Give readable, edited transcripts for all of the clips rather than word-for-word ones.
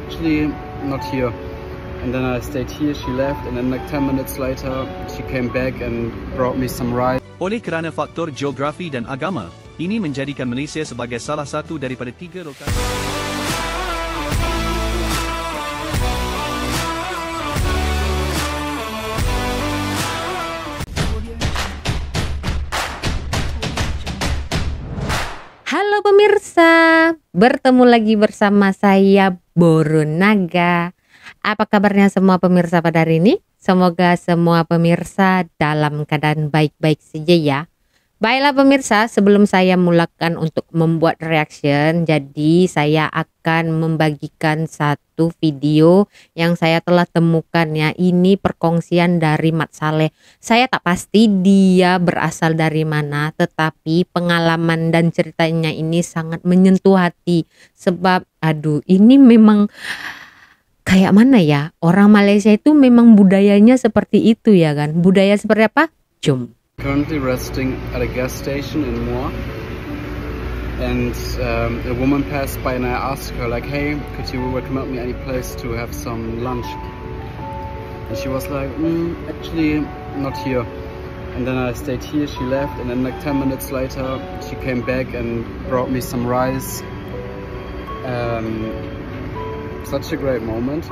actually not here. And then I stayed here, she left, and then like 10 minutes later, she came back and brought me some rice. Oleh kerana faktor geografi dan agama, ini menjadikan Malaysia sebagai salah satu daripada 3 lokasi. Halo pemirsa, bertemu lagi bersama saya Boronaga. Apa kabarnya semua pemirsa pada hari ini? Semoga semua pemirsa dalam keadaan baik-baik saja ya. Baiklah pemirsa, sebelum saya mulakan untuk membuat reaction, jadi saya akan membagikan satu video yang saya telah temukan ya. Ini perkongsian dari Mat Saleh. Saya tak pasti dia berasal dari mana, tetapi pengalaman dan ceritanya ini sangat menyentuh hati. Sebab aduh, ini memang kayak mana ya, orang Malaysia itu memang budayanya seperti itu ya kan. Budaya seperti apa? Jom. Currently resting at a gas station in Moore, and a woman passed by and I asked her like, hey, could you recommend me any place to have some lunch? And she was like, actually not here. And then I stayed here, she left, and then like 10 minutes later she came back and brought me some rice. Such a great moment.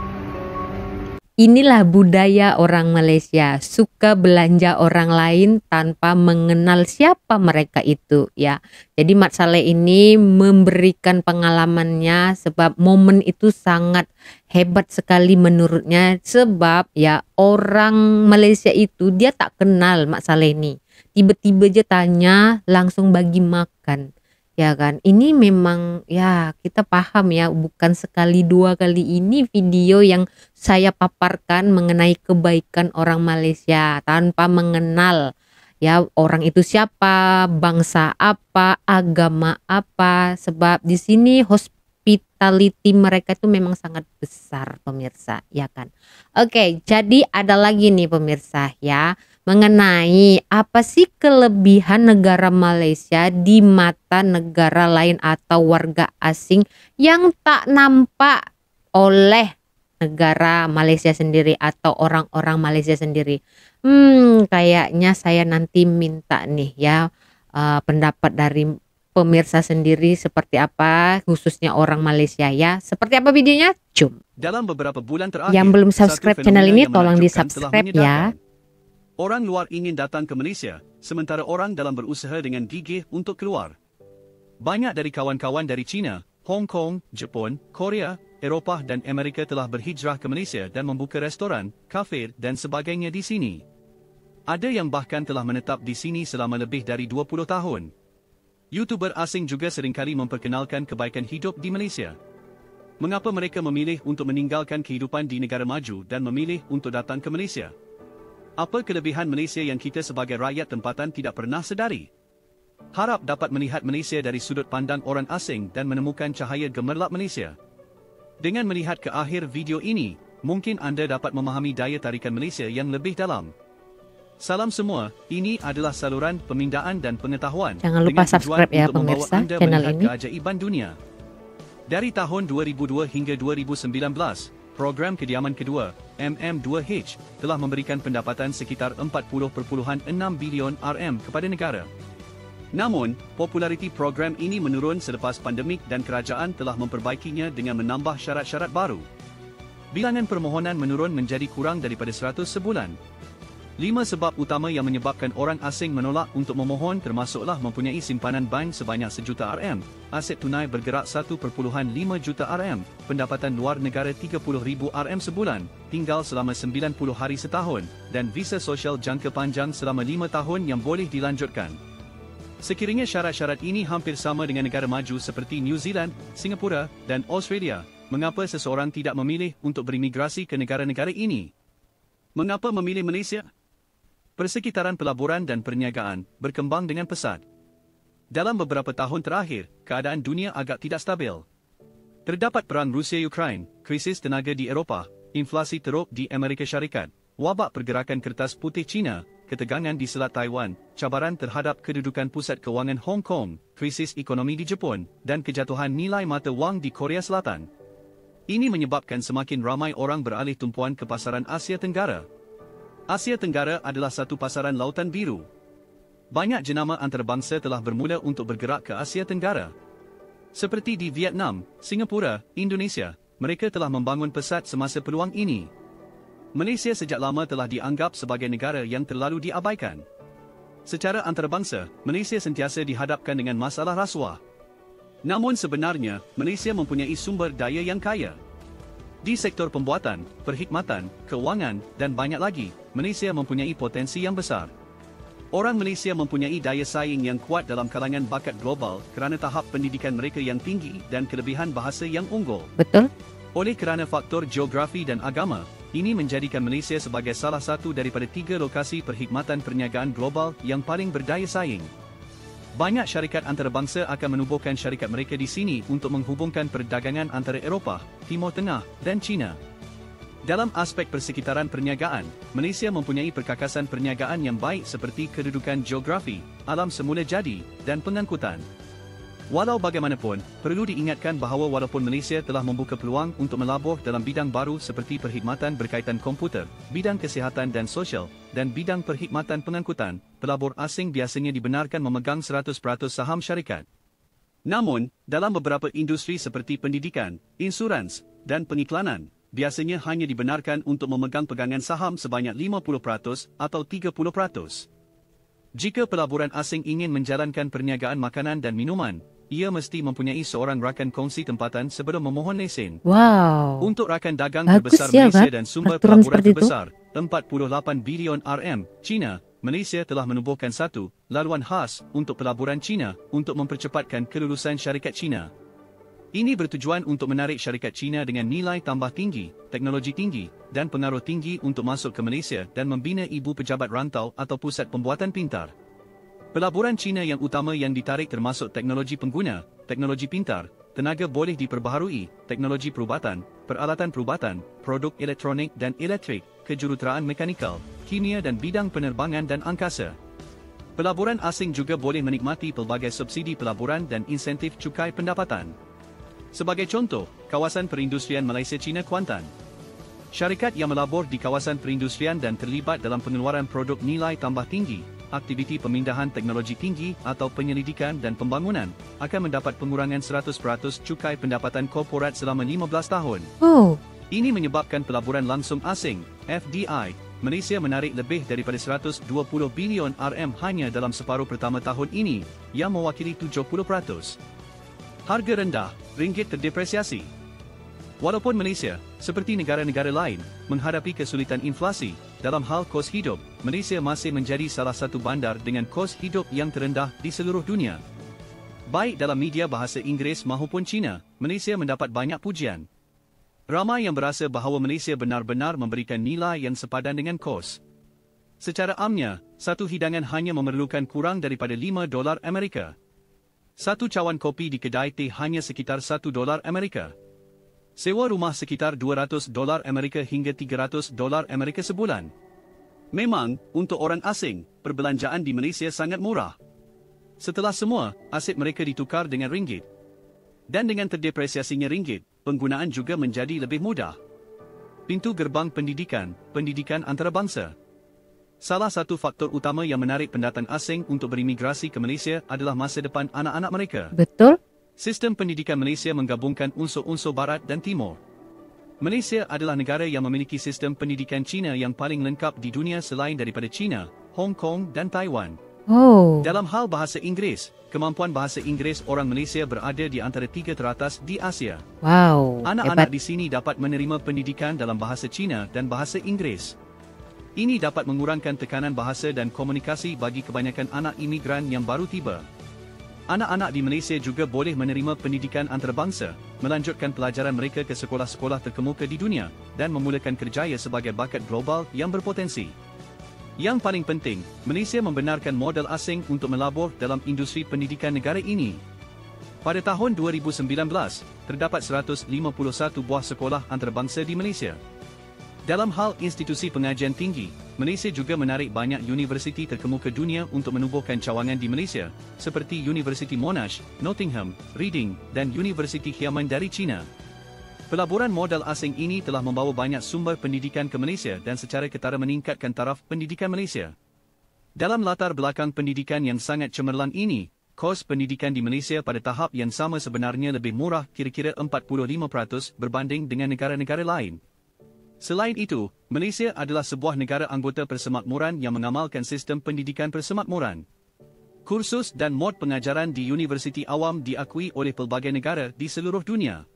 Inilah budaya orang Malaysia, suka belanja orang lain tanpa mengenal siapa mereka itu ya. Jadi Mat Saleh ini memberikan pengalamannya sebab momen itu sangat hebat sekali menurutnya. Sebab ya orang Malaysia itu dia tak kenal Mat Saleh ini. Tiba-tiba aja tanya langsung bagi makan. Ya kan, ini memang ya kita paham ya, bukan sekali dua kali ini video yang saya paparkan mengenai kebaikan orang Malaysia tanpa mengenal ya orang itu siapa, bangsa apa, agama apa. Sebab di sini hospitality mereka itu memang sangat besar pemirsa ya kan. Oke, jadi ada lagi nih pemirsa ya, mengenai apa sih kelebihan negara Malaysia di mata negara lain atau warga asing yang tak nampak oleh negara Malaysia sendiri atau orang-orang Malaysia sendiri. Kayaknya saya nanti minta nih ya pendapat dari pemirsa sendiri seperti apa, khususnya orang Malaysia ya. Seperti apa videonya? Jom. Dalam beberapa bulan terakhir, yang belum subscribe channel ini tolong di subscribe ya. Orang luar ingin datang ke Malaysia, sementara orang dalam berusaha dengan gigih untuk keluar. Banyak dari kawan-kawan dari China, Hong Kong, Jepun, Korea, Eropah dan Amerika telah berhijrah ke Malaysia dan membuka restoran, kafe dan sebagainya di sini. Ada yang bahkan telah menetap di sini selama lebih dari 20 tahun. YouTuber asing juga seringkali memperkenalkan kebaikan hidup di Malaysia. Mengapa mereka memilih untuk meninggalkan kehidupan di negara maju dan memilih untuk datang ke Malaysia? Apa kelebihan Malaysia yang kita sebagai rakyat tempatan tidak pernah sedari? Harap dapat melihat Malaysia dari sudut pandang orang asing dan menemukan cahaya gemerlap Malaysia. Dengan melihat ke akhir video ini, mungkin anda dapat memahami daya tarikan Malaysia yang lebih dalam. Salam semua, ini adalah saluran pemindaan dan pengetahuan. Jangan lupa subscribe ya pemirsa channel ini. Keajaiban dunia. Dari tahun 2002 hingga 2019, program kediaman kedua, MM2H, telah memberikan pendapatan sekitar 40.6 bilion RM kepada negara. Namun, populariti program ini menurun selepas pandemik dan kerajaan telah memperbaikinya dengan menambah syarat-syarat baru. Bilangan permohonan menurun menjadi kurang daripada 100 sebulan. 5 sebab utama yang menyebabkan orang asing menolak untuk memohon termasuklah mempunyai simpanan bank sebanyak 1 juta RM, aset tunai bergerak 1.5 juta RM, pendapatan luar negara 30,000 RM sebulan, tinggal selama 90 hari setahun, dan visa sosial jangka panjang selama 5 tahun yang boleh dilanjutkan. Sekiranya syarat-syarat ini hampir sama dengan negara maju seperti New Zealand, Singapura, dan Australia, mengapa seseorang tidak memilih untuk berimigrasi ke negara-negara ini? Mengapa memilih Malaysia? Persekitaran pelaburan dan perniagaan berkembang dengan pesat. Dalam beberapa tahun terakhir, keadaan dunia agak tidak stabil. Terdapat perang Rusia-Ukraine, krisis tenaga di Eropah, inflasi teruk di Amerika Syarikat, wabak pergerakan kertas putih China, ketegangan di Selat Taiwan, cabaran terhadap kedudukan pusat kewangan Hong Kong, krisis ekonomi di Jepun, dan kejatuhan nilai mata wang di Korea Selatan. Ini menyebabkan semakin ramai orang beralih tumpuan ke pasaran Asia Tenggara. Asia Tenggara adalah satu pasaran lautan biru. Banyak jenama antarabangsa telah bermula untuk bergerak ke Asia Tenggara. Seperti di Vietnam, Singapura, Indonesia, mereka telah membangun pesat semasa peluang ini. Malaysia sejak lama telah dianggap sebagai negara yang terlalu diabaikan. Secara antarabangsa, Malaysia sentiasa dihadapkan dengan masalah rasuah. Namun sebenarnya, Malaysia mempunyai sumber daya yang kaya. Di sektor pembuatan, perkhidmatan, kewangan dan banyak lagi, Malaysia mempunyai potensi yang besar. Orang Malaysia mempunyai daya saing yang kuat dalam kalangan bakat global kerana tahap pendidikan mereka yang tinggi dan kelebihan bahasa yang unggul. Betul. Oleh kerana faktor geografi dan agama, ini menjadikan Malaysia sebagai salah satu daripada 3 lokasi perkhidmatan perniagaan global yang paling berdaya saing. Banyak syarikat antarabangsa akan menubuhkan syarikat mereka di sini untuk menghubungkan perdagangan antara Eropah, Timur Tengah dan China. Dalam aspek persekitaran perniagaan, Malaysia mempunyai perkakasan perniagaan yang baik seperti kedudukan geografi, alam semula jadi, dan pengangkutan. Walau bagaimanapun, perlu diingatkan bahawa walaupun Malaysia telah membuka peluang untuk melabur dalam bidang baru seperti perkhidmatan berkaitan komputer, bidang kesihatan dan sosial, dan bidang perkhidmatan pengangkutan, pelabur asing biasanya dibenarkan memegang 100% saham syarikat. Namun, dalam beberapa industri seperti pendidikan, insurans, dan pengiklanan, biasanya hanya dibenarkan untuk memegang pegangan saham sebanyak 50% atau 30%. Jika pelaburan asing ingin menjalankan perniagaan makanan dan minuman, ia mesti mempunyai seorang rakan kongsi tempatan sebelum memohon lesen. Wow. Untuk rakan dagang Bagus terbesar ya, Malaysia Mat. dan sumber Peraturan pelaburan seperti itu. terbesar, 48 bilion RM, China, Malaysia telah menubuhkan satu laluan khas untuk pelaburan China untuk mempercepatkan kelulusan syarikat China. Ini bertujuan untuk menarik syarikat China dengan nilai tambah tinggi, teknologi tinggi, dan pengaruh tinggi untuk masuk ke Malaysia dan membina ibu pejabat rantau atau pusat pembuatan pintar. Pelaburan China yang utama yang ditarik termasuk teknologi pengguna, teknologi pintar, tenaga boleh diperbaharui, teknologi perubatan, peralatan perubatan, produk elektronik dan elektrik, kejuruteraan mekanikal, kimia dan bidang penerbangan dan angkasa. Pelaburan asing juga boleh menikmati pelbagai subsidi pelaburan dan insentif cukai pendapatan. Sebagai contoh, kawasan perindustrian Malaysia-China Kuantan. Syarikat yang melabur di kawasan perindustrian dan terlibat dalam pengeluaran produk nilai tambah tinggi, aktiviti pemindahan teknologi tinggi atau penyelidikan dan pembangunan, akan mendapat pengurangan 100% cukai pendapatan korporat selama 15 tahun. Oh. Ini menyebabkan pelaburan langsung asing, FDI, Malaysia menarik lebih daripada 120 bilion RM hanya dalam separuh pertama tahun ini, yang mewakili 70%. Harga rendah, ringgit terdepresiasi. Walaupun Malaysia, seperti negara-negara lain, menghadapi kesulitan inflasi, dalam hal kos hidup, Malaysia masih menjadi salah satu bandar dengan kos hidup yang terendah di seluruh dunia. Baik dalam media bahasa Inggeris maupun Cina, Malaysia mendapat banyak pujian. Ramai yang berasa bahawa Malaysia benar-benar memberikan nilai yang sepadan dengan kos. Secara amnya, satu hidangan hanya memerlukan kurang daripada $5 Amerika. Satu cawan kopi di kedai teh hanya sekitar $1 Amerika. Sewa rumah sekitar $200 Amerika hingga $300 Amerika sebulan. Memang, untuk orang asing, perbelanjaan di Malaysia sangat murah. Setelah semua, aset mereka ditukar dengan ringgit. Dan dengan terdepresiasinya ringgit, penggunaan juga menjadi lebih mudah. Pintu gerbang pendidikan antarabangsa. Salah satu faktor utama yang menarik pendatang asing untuk berimigrasi ke Malaysia adalah masa depan anak-anak mereka. Betul. Sistem pendidikan Malaysia menggabungkan unsur-unsur Barat dan Timur. Malaysia adalah negara yang memiliki sistem pendidikan Cina yang paling lengkap di dunia selain daripada China, Hong Kong dan Taiwan. Oh. Dalam hal bahasa Inggeris, kemampuan bahasa Inggeris orang Malaysia berada di antara 3 teratas di Asia. Wow. Anak-anak Hebat. di sini dapat menerima pendidikan dalam bahasa Cina dan bahasa Inggeris. Ini dapat mengurangkan tekanan bahasa dan komunikasi bagi kebanyakan anak imigran yang baru tiba. Anak-anak di Malaysia juga boleh menerima pendidikan antarabangsa, melanjutkan pelajaran mereka ke sekolah-sekolah terkemuka di dunia, dan memulakan kerjaya sebagai bakat global yang berpotensi. Yang paling penting, Malaysia membenarkan modal asing untuk melabur dalam industri pendidikan negara ini. Pada tahun 2019, terdapat 151 buah sekolah antarabangsa di Malaysia. Dalam hal institusi pengajian tinggi, Malaysia juga menarik banyak universiti terkemuka dunia untuk menubuhkan cawangan di Malaysia, seperti Universiti Monash, Nottingham, Reading, dan Universiti Xiamen dari China. Pelaburan modal asing ini telah membawa banyak sumber pendidikan ke Malaysia dan secara ketara meningkatkan taraf pendidikan Malaysia. Dalam latar belakang pendidikan yang sangat cemerlang ini, kos pendidikan di Malaysia pada tahap yang sama sebenarnya lebih murah kira-kira 45% berbanding dengan negara-negara lain. Selain itu, Malaysia adalah sebuah negara anggota Persemakmuran yang mengamalkan sistem pendidikan persemakmuran. Kursus dan mod pengajaran di universiti awam diakui oleh pelbagai negara di seluruh dunia.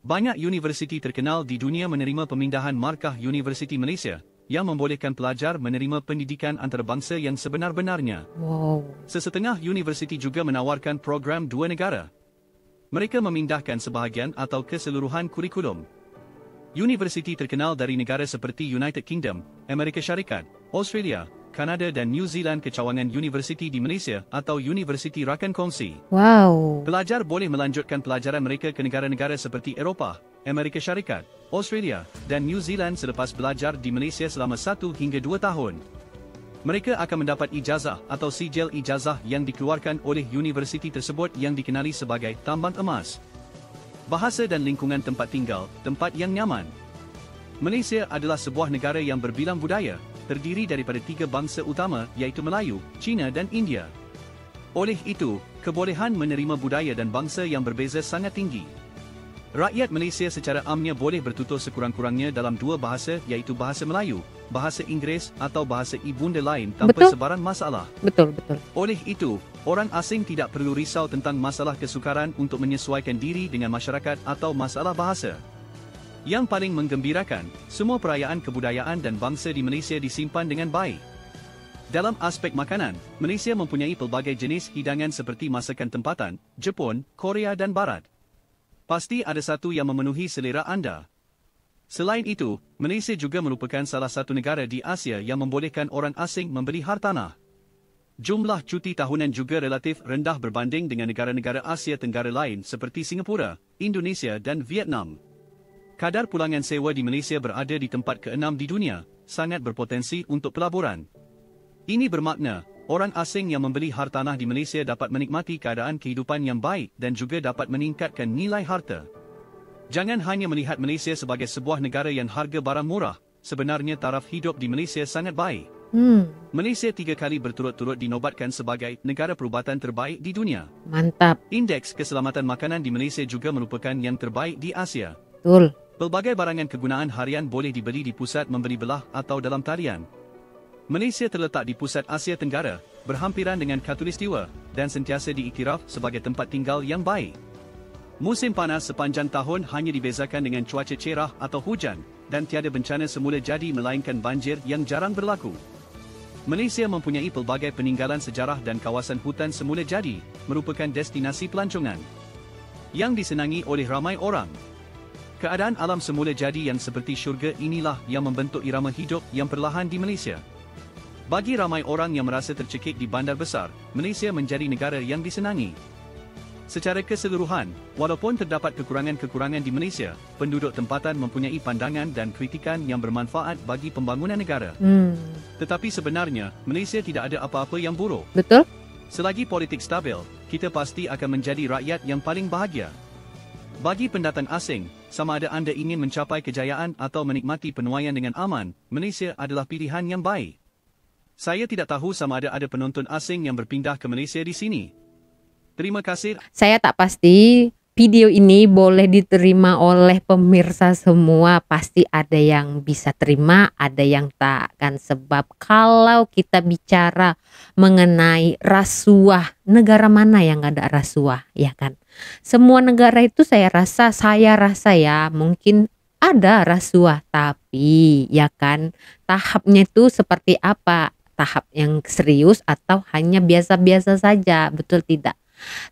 Banyak universiti terkenal di dunia menerima pemindahan markah Universiti Malaysia yang membolehkan pelajar menerima pendidikan antarabangsa yang sebenar-benarnya. Wow. Sesetengah universiti juga menawarkan program dua negara. Mereka memindahkan sebahagian atau keseluruhan kurikulum. Universiti terkenal dari negara seperti United Kingdom, Amerika Syarikat, Australia, Kanada dan New Zealand ke cawangan universiti di Malaysia atau Universiti Rakan Kongsi. Wow. Pelajar boleh melanjutkan pelajaran mereka ke negara-negara seperti Eropah, Amerika Syarikat, Australia dan New Zealand selepas belajar di Malaysia selama 1 hingga 2 tahun. Mereka akan mendapat ijazah atau sijil ijazah yang dikeluarkan oleh universiti tersebut yang dikenali sebagai tambang emas. Bahasa dan lingkungan tempat tinggal, tempat yang nyaman. Malaysia adalah sebuah negara yang berbilang budaya, terdiri daripada 3 bangsa utama iaitu Melayu, Cina dan India. Oleh itu, kebolehan menerima budaya dan bangsa yang berbeza sangat tinggi. Rakyat Malaysia secara amnya boleh bertutur sekurang-kurangnya dalam 2 bahasa iaitu bahasa Melayu, bahasa Inggeris atau bahasa ibunda lain tanpa sebarang masalah. Betul. Oleh itu, orang asing tidak perlu risau tentang masalah kesukaran untuk menyesuaikan diri dengan masyarakat atau masalah bahasa. Yang paling menggembirakan, semua perayaan kebudayaan dan bangsa di Malaysia disimpan dengan baik. Dalam aspek makanan, Malaysia mempunyai pelbagai jenis hidangan seperti masakan tempatan, Jepun, Korea dan Barat. Pasti ada satu yang memenuhi selera anda. Selain itu, Malaysia juga merupakan salah satu negara di Asia yang membolehkan orang asing membeli hartanah. Jumlah cuti tahunan juga relatif rendah berbanding dengan negara-negara Asia Tenggara lain seperti Singapura, Indonesia dan Vietnam. Kadar pulangan sewa di Malaysia berada di tempat ke-6 di dunia, sangat berpotensi untuk pelaburan. Ini bermakna, orang asing yang membeli hartanah di Malaysia dapat menikmati keadaan kehidupan yang baik dan juga dapat meningkatkan nilai harta. Jangan hanya melihat Malaysia sebagai sebuah negara yang harga barang murah, sebenarnya taraf hidup di Malaysia sangat baik. Malaysia 3 kali berturut-turut dinobatkan sebagai negara perubatan terbaik di dunia. Mantap. Indeks keselamatan makanan di Malaysia juga merupakan yang terbaik di Asia. Betul. Pelbagai barangan kegunaan harian boleh dibeli di pusat membeli belah atau dalam talian. Malaysia terletak di pusat Asia Tenggara, berhampiran dengan Khatulistiwa dan sentiasa diiktiraf sebagai tempat tinggal yang baik. Musim panas sepanjang tahun hanya dibezakan dengan cuaca cerah atau hujan dan tiada bencana semula jadi melainkan banjir yang jarang berlaku. Malaysia mempunyai pelbagai peninggalan sejarah dan kawasan hutan semula jadi, merupakan destinasi pelancongan yang disenangi oleh ramai orang. Keadaan alam semula jadi yang seperti syurga inilah yang membentuk irama hidup yang perlahan di Malaysia. Bagi ramai orang yang merasa tercekik di bandar besar, Malaysia menjadi negara yang disenangi. Secara keseluruhan, walaupun terdapat kekurangan-kekurangan di Malaysia, penduduk tempatan mempunyai pandangan dan kritikan yang bermanfaat bagi pembangunan negara. Tetapi sebenarnya, Malaysia tidak ada apa-apa yang buruk. Betul? Selagi politik stabil, kita pasti akan menjadi rakyat yang paling bahagia. Bagi pendatang asing, sama ada anda ingin mencapai kejayaan atau menikmati penuaian dengan aman, Malaysia adalah pilihan yang baik. Saya tidak tahu sama ada penonton asing yang berpindah ke Malaysia di sini. Terima kasih. Saya tak pasti video ini boleh diterima oleh pemirsa semua. Pasti ada yang bisa terima, ada yang tak. Kan sebab kalau kita bicara mengenai rasuah, negara mana yang gak ada rasuah, ya kan? Semua negara itu saya rasa ya mungkin ada rasuah, tapi ya kan tahapnya itu seperti apa? Tahap yang serius atau hanya biasa-biasa saja, betul tidak?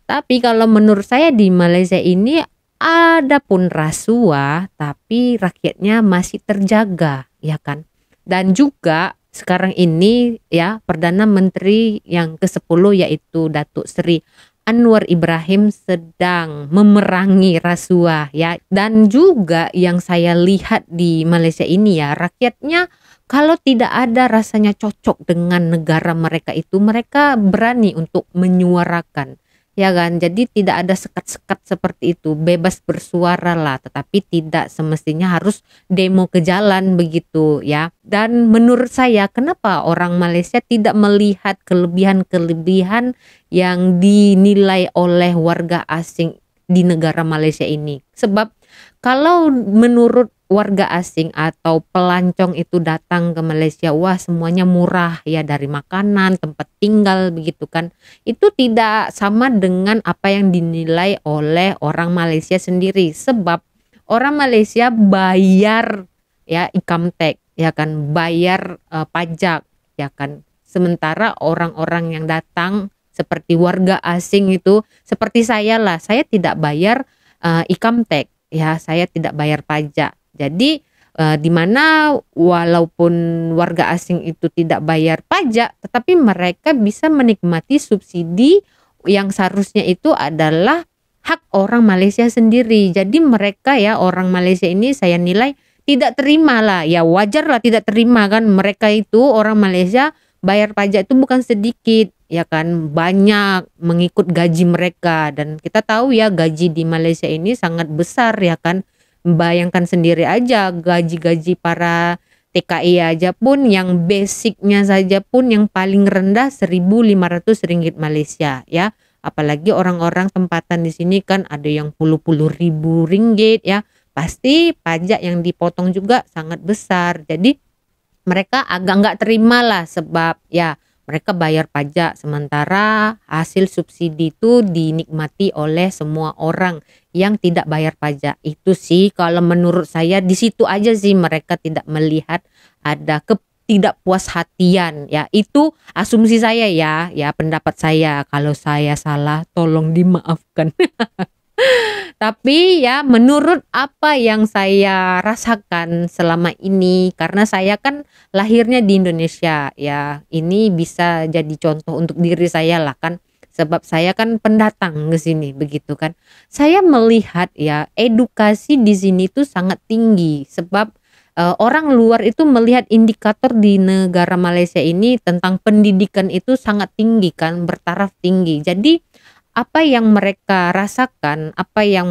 Tapi kalau menurut saya di Malaysia ini ada pun rasuah, tapi rakyatnya masih terjaga, ya kan? Dan juga sekarang ini ya Perdana Menteri yang ke-10 yaitu Datuk Seri Anwar Ibrahim sedang memerangi rasuah ya. Dan juga yang saya lihat di Malaysia ini ya, rakyatnya kalau tidak ada rasanya cocok dengan negara mereka itu, mereka berani untuk menyuarakan. ya kan? Jadi tidak ada sekat-sekat seperti itu, bebas bersuara lah, tetapi tidak semestinya harus demo ke jalan begitu ya. Dan menurut saya, kenapa orang Malaysia tidak melihat kelebihan-kelebihan yang dinilai oleh warga asing di negara Malaysia ini? Sebab kalau menurut warga asing atau pelancong itu datang ke Malaysia, wah semuanya murah ya, dari makanan, tempat tinggal begitu kan. Itu tidak sama dengan apa yang dinilai oleh orang Malaysia sendiri. Sebab orang Malaysia bayar ya income tax ya kan, bayar pajak ya kan. Sementara orang-orang yang datang seperti warga asing itu seperti saya lah, saya tidak bayar income tax ya, saya tidak bayar pajak. Jadi di mana walaupun warga asing itu tidak bayar pajak, tetapi mereka bisa menikmati subsidi yang seharusnya itu adalah hak orang Malaysia sendiri. Jadi mereka ya, orang Malaysia ini saya nilai tidak terima lah, ya wajar lah tidak terima kan. Mereka itu orang Malaysia bayar pajak itu bukan sedikit ya kan, banyak mengikut gaji mereka. Dan kita tahu ya, gaji di Malaysia ini sangat besar ya kan. Bayangkan sendiri aja, gaji-gaji para TKI aja pun yang basicnya saja pun yang paling rendah 1.500 ringgit Malaysia ya. Apalagi orang-orang tempatan di sini kan ada yang puluh-puluh ribu ringgit ya. Pasti pajak yang dipotong juga sangat besar. Jadi mereka agak nggak terima lah, sebab ya mereka bayar pajak sementara hasil subsidi itu dinikmati oleh semua orang yang tidak bayar pajak. Itu sih kalau menurut saya, di situ aja sih mereka tidak melihat ada ketidakpuashatian ya. Itu asumsi saya ya, pendapat saya. Kalau saya salah tolong dimaafkan. Tapi ya menurut apa yang saya rasakan selama ini, karena saya kan lahirnya di Indonesia ya, ini bisa jadi contoh untuk diri saya lah kan, sebab saya kan pendatang ke sini begitu kan. Saya melihat ya, edukasi di sini tuh sangat tinggi, sebab orang luar itu melihat indikator di negara Malaysia ini tentang pendidikan itu sangat tinggi kan, bertaraf tinggi. Jadi apa yang mereka rasakan, apa yang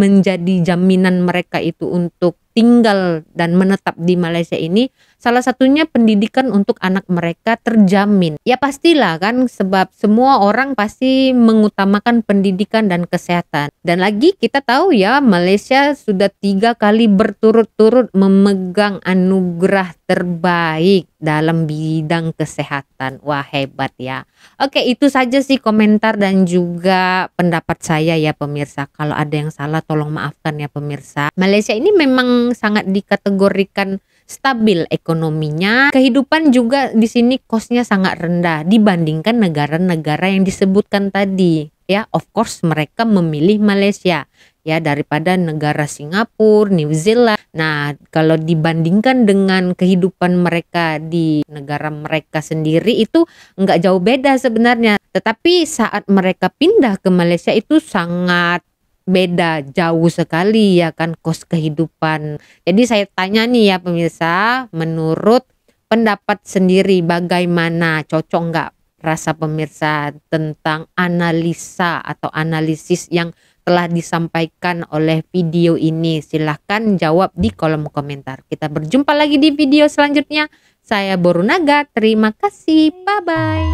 menjadi jaminan mereka itu untuk tinggal dan menetap di Malaysia ini, salah satunya pendidikan untuk anak mereka terjamin. Ya pastilah kan, sebab semua orang pasti mengutamakan pendidikan dan kesehatan. Dan lagi kita tahu ya, Malaysia sudah 3 kali berturut-turut memegang anugerah terbaik dalam bidang kesehatan. Wah hebat ya. Oke, itu saja sih komentar dan juga pendapat saya ya pemirsa. Kalau ada yang salah tolong maafkan ya pemirsa. Malaysia ini memang sangat dikategorikan stabil ekonominya. Kehidupan juga di sini kosnya sangat rendah dibandingkan negara-negara yang disebutkan tadi. Ya, of course mereka memilih Malaysia ya daripada negara Singapura, New Zealand. Nah, kalau dibandingkan dengan kehidupan mereka di negara mereka sendiri itu nggak jauh beda sebenarnya. Tetapi saat mereka pindah ke Malaysia itu sangat beda, jauh sekali ya kan kos kehidupan. Jadi saya tanya nih ya pemirsa, menurut pendapat sendiri bagaimana, cocok nggak rasa pemirsa tentang analisa atau analisis yang telah disampaikan oleh video ini? Silahkan jawab di kolom komentar. Kita berjumpa lagi di video selanjutnya. Saya Borunaga, terima kasih, bye bye.